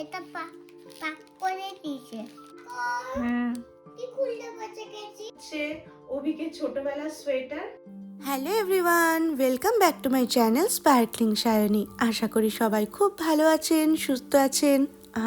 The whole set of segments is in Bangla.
এটা পাক করে দিয়েছে। হ্যাঁ, কি খুলতে বসে গেছি। হচ্ছে অভিকে ছোটবেলার sweater. Hello everyone, welcome back to my channel sparkling Sayani. আশা করি সবাই খুব ভালো আছেন, সুস্থ আছেন,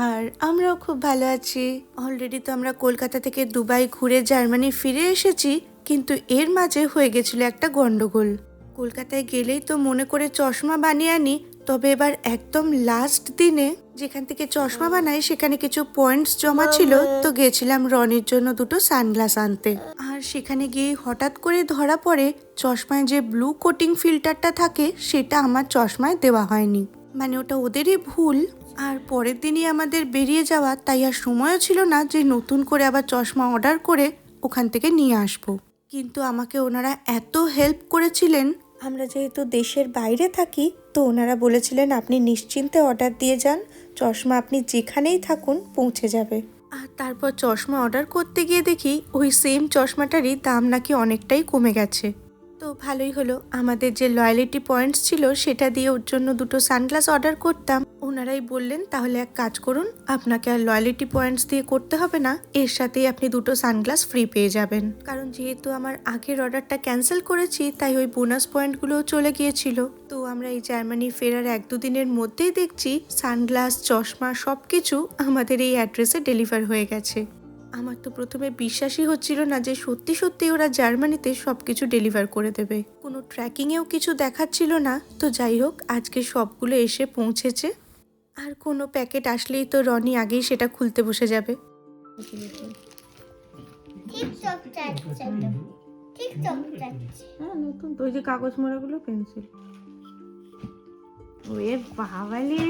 আর আমরাও খুব ভালো আছি। অলরেডি তো আমরা কলকাতা থেকে দুবাই ঘুরে জার্মানি ফিরে এসেছি, কিন্তু এর মাঝে হয়ে গেছিল একটা গন্ডগোল। কলকাতায় গেলেই তো মনে করে চশমা বানিয়ে আনি, তবে এবার একদম লাস্ট দিনে যেখান থেকে চশমা বানাই সেখানে কিছু পয়েন্টস জমা ছিল, তো গেছিলাম রনির জন্য দুটো সানগ্লাস আনতে। আর সেখানে গিয়ে হঠাৎ করে ধরা পড়ে চশমায় যে ব্লু কোটিং ফিল্টারটা থাকে সেটা আমার চশমায় দেওয়া হয়নি, মানে ওটা ওদেরই ভুল। আর পরের দিনই আমাদের বেরিয়ে যাওয়া, তাই আর সময়ও ছিল না যে নতুন করে আবার চশমা অর্ডার করে ওখান থেকে নিয়ে আসবো। কিন্তু আমাকে ওনারা এত হেল্প করেছিলেন। আমরা যেহেতু দেশের বাইরে থাকি, তো ওনারা বলেছিলেন আপনি নিশ্চিন্তে অর্ডার দিয়ে যান, চশমা আপনি যেখানেই থাকুন পৌঁছে যাবে। আর তারপর চশমা অর্ডার করতে গিয়ে দেখি ওই সেম চশমাটারই দাম নাকি অনেকটাই কমে গেছে। তো ভালোই হলো, আমাদের যে লয়ালিটি পয়েন্টস ছিল সেটা দিয়ে ওর জন্য দুটো সানগ্লাস অর্ডার করতাম। ওনারাই বললেন তাহলে এক কাজ করুন, আপনাকে আর লয়ালিটি পয়েন্টস দিয়ে করতে হবে না, এর সাথেই আপনি দুটো সানগ্লাস ফ্রি পেয়ে যাবেন। কারণ যেহেতু আমার আগের অর্ডারটা ক্যান্সেল করেছি, তাই ওই বোনাস পয়েন্টগুলোও চলে গিয়েছিল। তো আমরা এই জার্মানি ফেরার 1-2 দিনের মধ্যেই দেখছি সানগ্লাস, চশমা সব কিছু আমাদের এই অ্যাড্রেসে ডেলিভার হয়ে গেছে। আমার তো প্রথমে বিশ্বাসই হচ্ছিল না যে সত্যি সত্যি ওরা জার্মানিতে সব কিছু ডেলিভার করে দেবে। কোনো ট্র্যাকিংয়েও কিছু দেখাচ্ছিল না। তো যাই হোক, আজকে সবগুলো এসে পৌঁছেছে। আর কোনো প্যাকেট আসলেই তো রনি আগেই সেটা খুলতে বসে যাবে। টিকটক চাচ্ছে। টিকটক চাচ্ছে। হ্যাঁ, নতুন তো ওই যে কাগজ মোড়াগুলো পেন্সিল। ওরে বাবালে,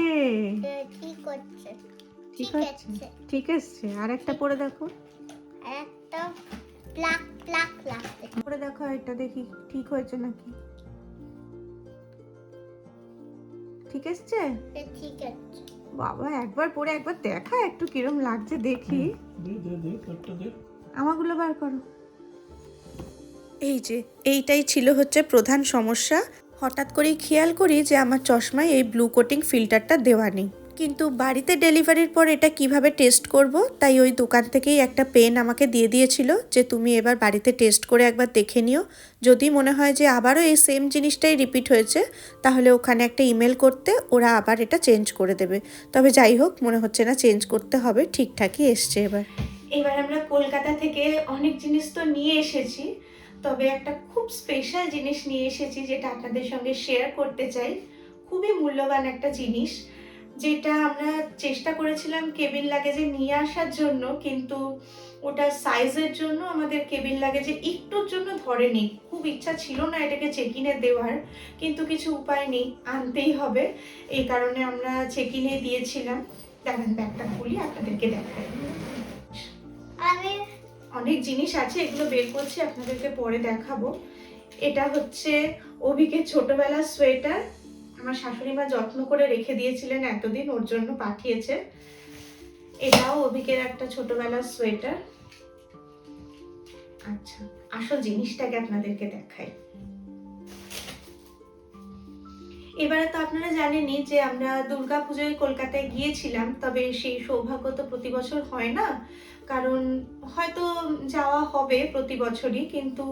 কি করছে? ঠিক ঠিক আছে, আছে। ঠিক আছে। আর একটা পরে দেখো, একটা প্লাক প্লাক লাগছে। পরে দেখো এটা, দেখি ঠিক হয়েছে নাকি। ঠিক আছে ঠিক আছে। বাবা, একবার পরে একবার দেখা একটু কিরম লাগছে দেখি। আমাগুলো বার করো। এই যে এইটাই ছিল হচ্ছে প্রধান সমস্যা। হঠাৎ করেই খেয়াল করি যে আমার চশমায় এই ব্লু কোটিং ফিল্টারটা দেওয়া নেই। কিন্তু বাড়িতে ডেলিভারির পর এটা কিভাবে টেস্ট করব, তাই ওই দোকান থেকেই একটা পেন আমাকে দিয়ে দিয়েছিল যে তুমি এবার বাড়িতে টেস্ট করে একবার দেখে নিও, যদি মনে হয় যে আবারও এই সেম জিনিসটাই রিপিট হয়েছে তাহলে ওখানে একটা ইমেল করতে, ওরা আবার এটা চেঞ্জ করে দেবে। তবে যাই হোক, মনে হচ্ছে না চেঞ্জ করতে হবে, ঠিকঠাকই এসছে এবার। এবার আমরা কলকাতা থেকে অনেক জিনিস তো নিয়ে এসেছি, তবে একটা খুব স্পেশাল জিনিস নিয়ে এসেছি যেটা আপনাদের সঙ্গে শেয়ার করতে চাই। খুবই মূল্যবান একটা জিনিস, যেটা আমরা চেষ্টা করেছিলাম কেবিন লাগেজে নিয়ে আসার জন্য, কিন্তু ওটা সাইজের জন্য আমাদের কেবিন লাগেজে একটুর জন্য ধরেনি। খুব ইচ্ছা ছিল না এটাকে চেক-ইনে দেওয়ার, কিন্তু কিছু উপায় নেই, আনতেই হবে। এই কারণে আমরা চেক-ইনে দিয়েছিলাম। দেখেন, ব্যাগটা খুলি আপনাদেরকে দেখাই। আমি অনেক জিনিস আছে, এগুলো বের করছি, আপনাদেরকে পরে দেখাবো। এটা হচ্ছে অভিকে ছোটবেলার সোয়েটার। আমার শাশুড়ি মা যত্ন করে রেখে দিয়েছিলেন এতদিন, ওর জন্য পাঠিয়েছে। এটাও অভিকের একটা ছোটবেলার সোয়েটার। আচ্ছা, আসল জিনিসটাকে আপনাদেরকে দেখাই। এবারে তো আপনারা জানেনই যে আমরা দুর্গাপুজোয় কলকাতায় গিয়েছিলাম, তবে সেই সৌভাগ্য তো প্রতি বছর হয় না, কারণ হয়তো যাওয়া হবে প্রতি বছরই, কিন্তু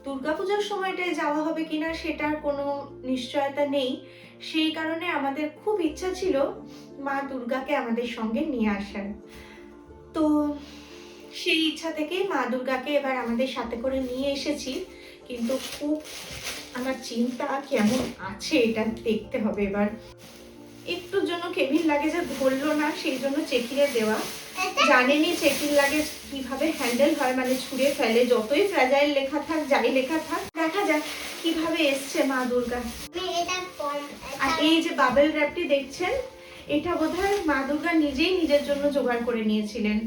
দুর্গাপুজোর সময়টায় যাওয়া হবে কিনা সেটার কোনো নিশ্চয়তা নেই। সেই কারণে আমাদের খুব ইচ্ছা ছিল মা দুর্গাকে আমাদের সঙ্গে নিয়ে আসার। তো সেই ইচ্ছা থেকেই মা দুর্গাকে এবার আমাদের সাথে করে নিয়ে এসেছি, কিন্তু খুব আমার চিন্তা কেমন আছে এটা দেখতে হবে। এবার একটুর জন্য কেবিন লাগেজ ধরলো না, সেই জন্য চেকিংয়ে দেওয়া। জানেনই চেকিং লাগেজ কিভাবে হ্যান্ডেল হয়, মানে ছুঁড়ে ফেলে, যতই ফ্র্যাজাইল লেখা থাক, যাই লেখা থাক। দেখা যাক কিভাবে এসছে মা দুর্গা। এটা আর এই যে বাবেল র্যাপটি দেখছেন, এটা বোধহয় মা দুর্গা নিজেই নিজের জন্য জোগাড় করে নিয়েছিলেন।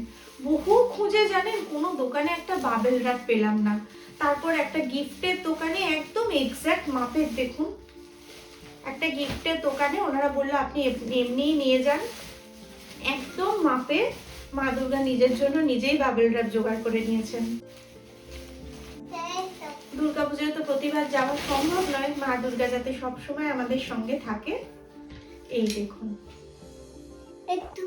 বহু খুঁজে, জানেন, কোনো দোকানে একটা বাবেল র্যাপ পেলাম না। তারপর একটা গিফটের দোকানে একদম এক্স্যাক্ট মাপের, দেখুন, একটা গিফটের দোকানে ওনারা বললো আপনি এমনিই নিয়ে যান, একদম মাপে মা দুর্গা নিজের জন্য নিজেই বাবেল র্যাপ জোগাড় করে নিয়েছেন। দুর্গাপূজায় তো প্রতিবার যাওয়া সম্ভব নয়, মা দুর্গা যাতে সবসময় আমাদের সঙ্গে থাকে। এই দেখুন, একটু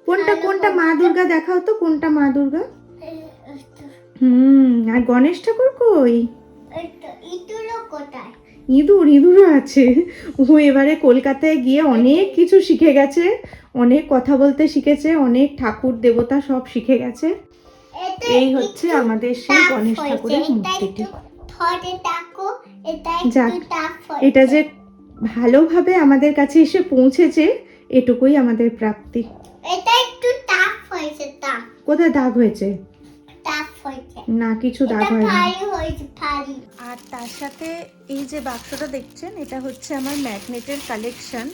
কোনটা ভালো কোনটা মা হয়েছে। দুর্গা দেখাও তো, কোনটা মা দুর্গা? এই তো, আর গণেশ ঠাকুর কই? এই তো, ইঁদুরও কোথায়? ইঁদুরও আছে। ও এবারে কলকাতায় গিয়ে অনেক কিছু শিখে গেছে, অনেক কথা বলতে শিখেছে, অনেক ঠাকুর দেবতা সব শিখে গেছে। এটা এই হচ্ছে একটু আমাদের সেই tough গণেশ হয়েছে। ঠাকুরের এটা মূর্তিটি। একটু ধরে দেখো, এটা যাক, একটু টাফ এটা যে ভালোভাবে আমাদের কাছে এসে পৌঁছেছে এটুকুই আমাদের প্রাপ্তি। এটা একটু টাফ হয়েছে, টাফ কোথায় দাগ হয়েছে? হয়েছে। না, কিছু দাগ এটা হয়নি। ভারী হয়েছে, ভারী। আর তার সাথে এই যে বাক্সটা দেখছেন, এটা হচ্ছে আমার ম্যাগনেটের কালেকশন।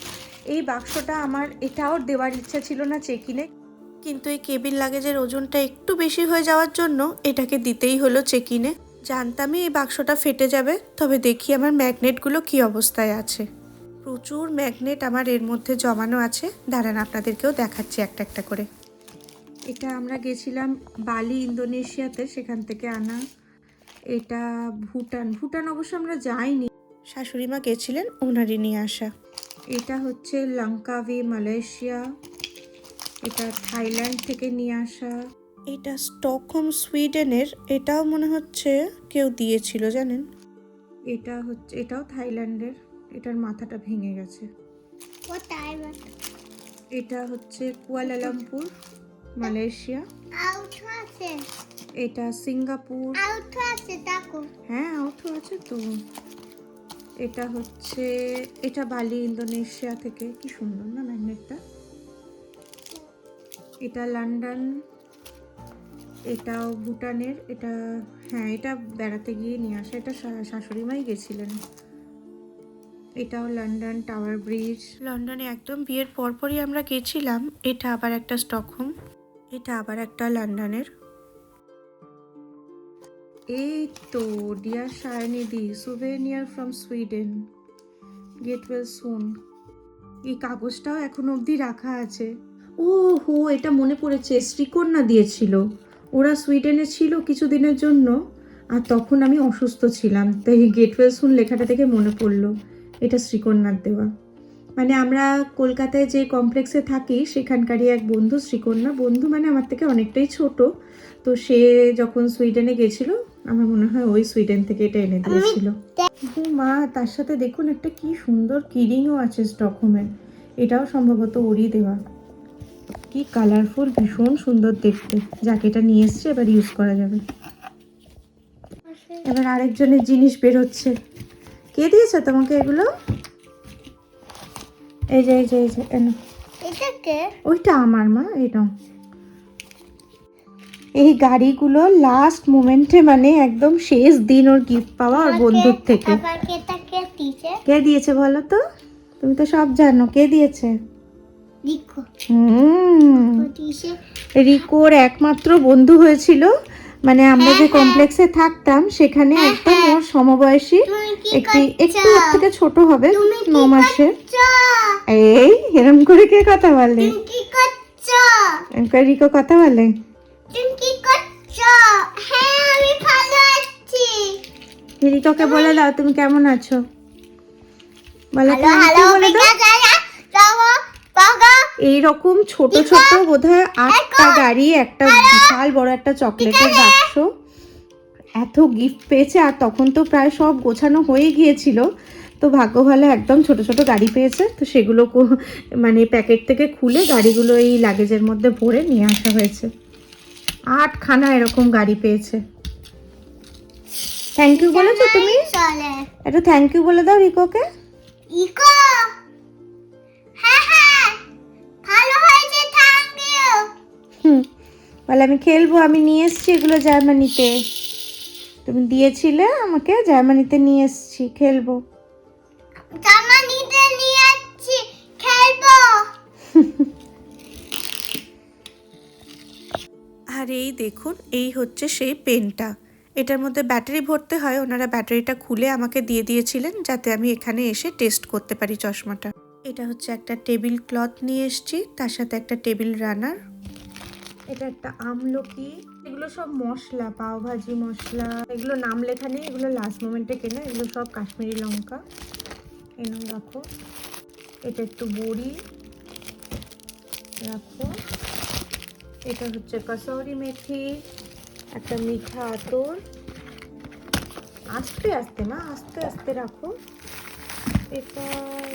এই বাক্সটা আমার এটাও দেওয়ার ইচ্ছা ছিল না চেকিনে, কিন্তু এই কেবিন লাগেজের ওজনটা একটু বেশি হয়ে যাওয়ার জন্য এটাকে দিতেই হলো চেকিনে। জানতামই এই বাক্সটা ফেটে যাবে, তবে দেখি আমার ম্যাগনেটগুলো কি অবস্থায় আছে। প্রচুর ম্যাগনেট আমার এর মধ্যে জমানো আছে, দাঁড়ান আপনাদেরকেও দেখাচ্ছি একটা একটা করে। এটা আমরা গেছিলাম বালি, ইন্দোনেশিয়াতে, সেখান থেকে আনা। এটা ভুটান অবশ্য আমরা যাইনি, শাশুড়ি মা গেছিলেন, ওনারই নিয়ে আসা। এটা হচ্ছে লঙ্কাভি, মালয়েশিয়া। এটা থাইল্যান্ড থেকে নিয়ে আসা। এটা স্টকহোম, সুইডেনের। এটাও মনে হচ্ছে কেউ দিয়েছিল, জানেন। এটাও থাইল্যান্ডের। এটার মাথাটা ভেঙে গেছে। কোথায়? এটা হচ্ছে কুয়ালালামপুর, মালয়েশিয়া। আউট আছে, এটা সিঙ্গাপুর। আউট আছে, দেখো। হ্যাঁ, আউটও আছে তো। এটা বালি, ইন্দোনেশিয়া থেকে। কি সুন্দর না ম্যাগনেটটা। এটা লন্ডন। এটাও ভুটানের। এটা বেড়াতে গিয়ে নিয়ে আসা। এটা শাশুড়ি মাই গেছিলেন। এটাও লন্ডন, টাওয়ার ব্রিজ। লন্ডনে একদম বিয়ের পরপরই আমরা গেছিলাম। এটা আবার একটা স্টকহোম, এটা আবার একটা লন্ডনের। এই তো ডিয়ার শায়নিদি, souvenir from Sweden, get well soon. এই কাগজটাও এখনো অবধি রাখা আছে। ও হো, এটা মনে পড়েছে, শ্রীকন্যা দিয়েছিল। ওরা সুইডেনে ছিল কিছুদিনের জন্য, আর তখন আমি অসুস্থ ছিলাম, তাই গেট ওয়েল সুন লেখাটা থেকে মনে পড়লো এটা শ্রীকন্যার দেওয়া। মানে আমরা কলকাতায় যে কমপ্লেক্সে থাকি সেখানকারই এক বন্ধু, শ্রীকন্যা বন্ধু, মানে আমার থেকে অনেকটাই ছোট। তো সে যখন সুইডেনে গেছিল, আমার মনে হয় ওই সুইডেন থেকে এটা এনে দিয়েছিল। মা, তার সাথে দেখুন একটা কি সুন্দর কিরিংও আছে স্টকহোমে। এটাও সম্ভবত ওরই দেওয়া। কি কালারফুল, ভীষণ সুন্দর দেখতে। যাকে এটা নিয়ে এসছে, এবার ইউজ করা যাবে। এবার আরেকজনের জিনিস বেরোচ্ছে। কে দিয়েছে তোমাকে এগুলো? এই যে এনো। এটা কে? ওইটা আমার মা, এটা। এই গাড়িগুলো লাস্ট মোমেন্টে, মানে একদম শেষ দিন ওর গিফট পাওয়া ওর বন্ধুর থেকে। আমাকে এটা কে দিয়েছে? কে দিয়েছে বলো তো? তুমি তো সব জানো, কে দিয়েছে? দেখো, দিয়েছে। রিকোর একমাত্র বন্ধু হয়েছিল, মানে আমরা যে কমপ্লেক্সে থাকতাম সেখানে একদম ওর সমবয়সী, তুমি কি একটু করছো? ওর থেকে ছোট হবে, তুমি কি 9 মাসের। করছো? এই এরম করে কে কথা বলে? তুমি কি করছো? এরম করে রিকো কথা বলে? তুমি কি করছো? হ্যাঁ, আমি ভালো আছি। রিকোকে বলে দাও তুমি কেমন আছো, বলো হ্যালো, তুমি, হ্যালো, কি বলে দাও? এইরকম ছোট ছোট বোধহয় 8টা গাড়ি, একটা বিশাল বড় একটা চকলেটের বাক্স, এত গিফট পেয়েছে। আর তখন তো প্রায় সব গোছানো হয়ে গিয়েছিল, তো ভাগ্য ভালো একদম ছোট ছোট গাড়ি পেয়েছে। তো সেগুলো মানে প্যাকেট থেকে খুলে গাড়িগুলো এই লাগেজের মধ্যে ভরে নিয়ে আসা হয়েছে। 8খানা এরকম গাড়ি পেয়েছে। থ্যাংক ইউ বলেছো তুমি? চলে একটু থ্যাংক ইউ বলে দাও রিকোকে। ইকো। হ্যাঁ, হ্যাঁ, ভালো হয়েছে, থ্যাংক ইউ। বলে আমি খেলবো, আমি নিয়ে এসেছি এগুলো জার্মানিতে, তুমি দিয়েছিলে আমাকে, জার্মানিতে নিয়ে এসেছি, খেলবো। জামা নিতে নিয়ে যাচ্ছি, খেলবো। আর এই দেখুন, এই হচ্ছে সেই পেনটা। এটার মধ্যে ব্যাটারি ভরতে হয়, ওনারা ব্যাটারিটা খুলে আমাকে দিয়ে দিয়েছিলেন যাতে আমি এখানে এসে টেস্ট করতে পারি চশমাটা। এটা হচ্ছে একটা টেবিল ক্লথ নিয়ে এসেছি, তার সাথে একটা টেবিল রানার। এটা একটা আমলকি। এগুলো সব মশলা, পাওভাজি মশলা, এগুলো নাম লেখা নেই, এগুলো লাস্ট মোমেন্টে কেনা, এগুলো সব কাশ্মীরি লঙ্কা। এনে রাখো। এটা একটু বড়ি রাখো। এটা হচ্ছে কসৌরি মেথি, একটা মিঠা আতর। আস্তে আস্তে মা, আস্তে আস্তে রাখো। এটা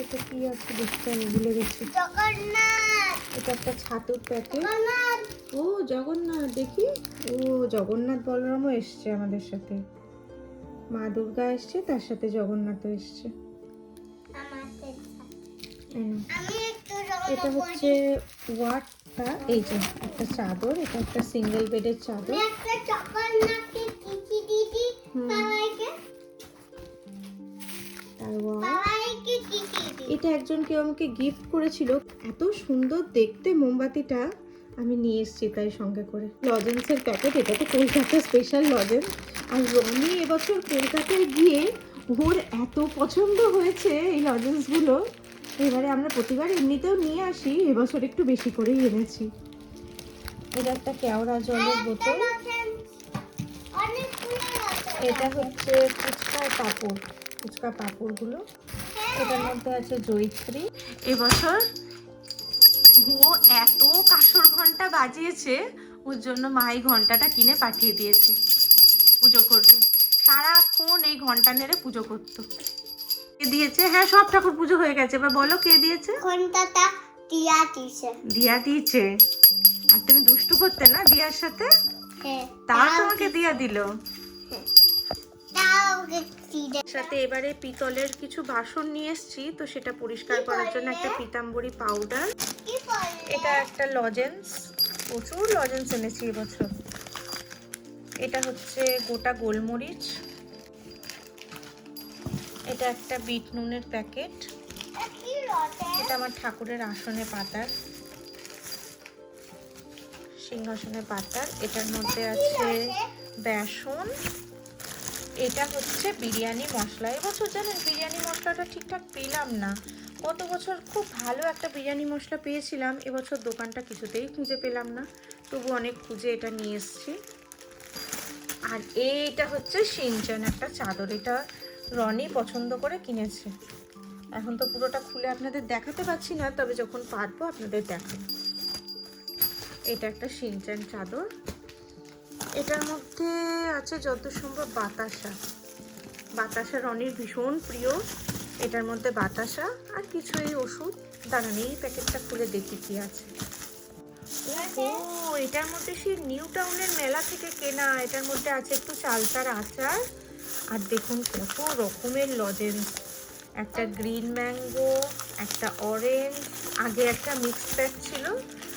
এটা কি আছে দেখতে আমি ভুলে গেছি। জগন্নাথ এটা একটা ছাতুর প্যাকেট। জগন্নাথ ও জগন্নাথ, দেখি। ও জগন্নাথ বলরামও এসছে আমাদের সাথে, মা দুর্গা এসছে, তার সাথে জগন্নাথও এসছে। আমাদের এই নাও। আমি একটু এটা হচ্ছে ওয়াটটা, এই যে একটা চাদর, এটা একটা সিঙ্গেল বেডের চাদর। একটা জগন্নাথকে কিচি দিদি বাবাইকে আর ওয়াট, বাবাইকে কিচি দিদি এটা একজন কেউ আমাকে গিফট করেছিল। এত সুন্দর দেখতে মোমবাতিটা, আমি নিয়ে এসেছি তাই সঙ্গে করে। লজেন্সের প্যাকেট, এটা তো কলকাতা স্পেশাল লজেন্স। আর রনি এবছর কলকাতায় গিয়ে ওর এত পছন্দ হয়েছে এই লজেন্সগুলো। এবারে আমরা প্রতিবার এমনিতেও নিয়ে আসি, এবছর একটু বেশি করেই এনেছি। এটা একটা কেওড়া জলের বোতল। অনেক ফুল আছে এটা হচ্ছে ফুচকার পাঁপড়, ফুচকা পাঁপড়গুলো। এটার মধ্যে আছে জয়িত্রী। এবছর ও এত কাঁসর ঘন্টা বাজিয়েছে, ওর জন্য মা এই ঘন্টাটা কিনে পাঠিয়ে দিয়েছে। পুজো করবে, সারাক্ষণ এই ঘন্টা নেড়ে পুজো করতো। কে দিয়েছে? হ্যাঁ, সব ঠাকুর পুজো হয়ে গেছে। এবার বলো কে দিয়েছে? ঘন্টাটা টিয়া দিছে দিয়া দিয়েছে। আর তুমি দুষ্টু করতে না দিয়ার সাথে, হ্যাঁ তাও তোমাকে দিয়া দিল। তাও দিদে সাথে এবারে পিতলের কিছু বাসন নিয়ে এসেছি, তো সেটা পরিষ্কার করার জন্য একটা পিতাম্বরী পাউডার। কি বললে এটা একটা লজেন্স, প্রচুর লজেন্স এনেছি এবছর। এটা হচ্ছে গোটা গোলমরিচ। এটা একটা বিট নুনের প্যাকেট। কি রতে এটা আমার ঠাকুরের আসনে পাতার, সিংহাসনে পাতার। এটার মধ্যে আছে বেসন। এটা হচ্ছে বিরিয়ানি মশলা। এবছর জানেন বিরিয়ানি মশলাটা ঠিকঠাক পেলাম না। গত বছর খুব ভালো একটা বিরিয়ানি মশলা পেয়েছিলাম, এবছর দোকানটা কিছুতেই খুঁজে পেলাম না, তবু অনেক খুঁজে এটা নিয়ে এসেছি। আর এইটা হচ্ছে সিনচান একটা চাদর, এটা রনি পছন্দ করে কিনেছে। এখন তো পুরোটা খুলে আপনাদের দেখাতে পারছি না, তবে যখন পারবো আপনাদের দেখাবো। এটা একটা সিনচান চাদর। এটার মধ্যে আছে যত সম্ভব বাতাসা। বাতাসা রনির ভীষণ প্রিয়। এটার মধ্যে বাতাসা আর কিছু এই ওষুধ। দাঁড়ান এই প্যাকেটটা খুলে দেখি কি আছে। ও, এটার মধ্যে সেই নিউ টাউনের মেলা থেকে কেনা। এটার মধ্যে আছে একটু চালতার আচার, আর দেখুন কত রকমের লজেন্স। একটা গ্রিন ম্যাঙ্গো, একটা অরেঞ্জ, আগে একটা মিক্স প্যাক ছিল,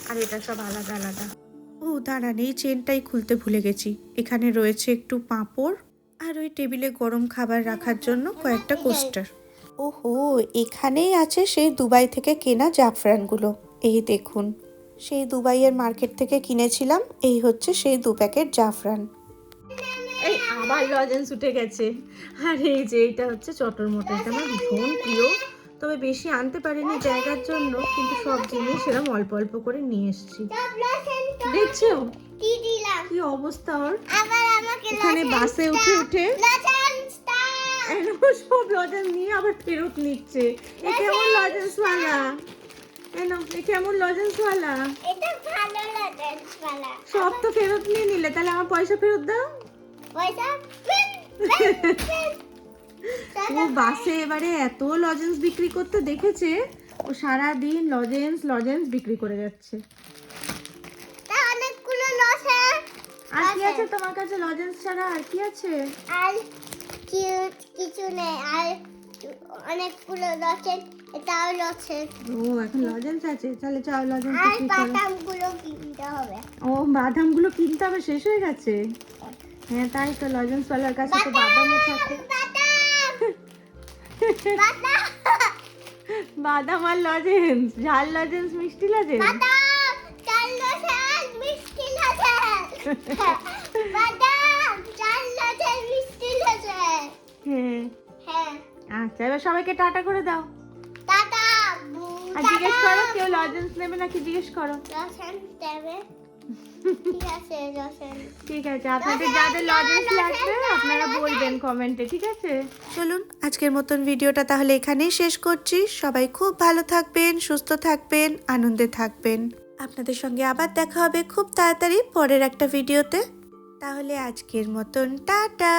আর এটা সব আলাদা আলাদা। ও দাঁড়ান, এই চেনটাই খুলতে ভুলে গেছি। এখানে রয়েছে একটু পাঁপড়, আর ওই টেবিলে গরম খাবার রাখার জন্য কয়েকটা কোস্টার। ওহো, এখানেই আছে সেই দুবাই থেকে কেনা জাফরানগুলো। এই দেখুন, সেই দুবাইয়ের মার্কেট থেকে কিনেছিলাম। এই হচ্ছে সেই 2 প্যাকেট জাফরান। এই আবার লজেন্স উঠে গেছে। আর এই যে এটা হচ্ছে চটর মোটা, এটা আমার ভীষণ প্রিয়, তবে বেশি আনতে পারিনি জায়গার জন্য, কিন্তু সব জিনিস এরকম অল্প অল্প করে নিয়ে এসেছি। দেখছো কি দিলাম কি অবস্থা ওর। আবার আমাকে এখানে বাসে উঠে উঠে লজেন্সটা সব লজেন্স নিয়ে আবার ফেরত নিচ্ছে। এ কেমন লজেন্সওয়ালা? এ কেমন লজেন্সওয়ালা? এটা ভালো লজেন্সওয়ালা সব তো ফেরত নিয়ে নিলে, তাহলে আমার পয়সা ফেরত দাও। পয়সা ও বাসে এবারে এত লজেন্স বিক্রি করতে দেখেছে, ও সারা দিন লজেন্স লজেন্স বিক্রি করে যাচ্ছে। তা অনেকগুলো লজেন্স আর কি আছে তোমার কাছে লজেন্স ছাড়া? আর কি আছে? আর কিছু নেই, আর অনেকগুলো লজেন্স, এটাও লজেন্স, ও এখন লজেন্স আছে, তাহলে চাও লজেন্স আর বিক্রি করো। বাদামগুলো কিনতে হবে। ও বাদামগুলো কিনতে হবে, শেষ হয়ে গেছে। হ্যাঁ তাই তো, লজেন্সওয়ালার কাছে তো বাদামও থাকে। বাদাম আর লজেন্স, ঝাল লজেন্স, মিষ্টি লজেন্স। বাদাম চাল লজেন্স, মিষ্টি লজেন্স, বাদাম চাল লজেন্স, মিষ্টি লজেন্স। হ্যাঁ হ্যাঁ আচ্ছা, এবার সবাইকে টাটা করে দাও। টাটা। আর জিজ্ঞেস করো কেউ লজেন্স নেবে নাকি, জিজ্ঞেস করো। লজেন্স দেবে? ঠিক আছে লজেন্স। ঠিক আছে, আপনাদের যাদের লজেন্স লাগবে আপনারা বলবেন কমেন্টে, ঠিক আছে? চলুন আজকের মতন ভিডিওটা তাহলে এখানেই শেষ করছি। সবাই খুব ভালো থাকবেন, সুস্থ থাকবেন, আনন্দে থাকবেন। আপনাদের সঙ্গে আবার দেখা হবে খুব তাড়াতাড়ি পরের একটা ভিডিওতে। তাহলে আজকের মতন টাটা।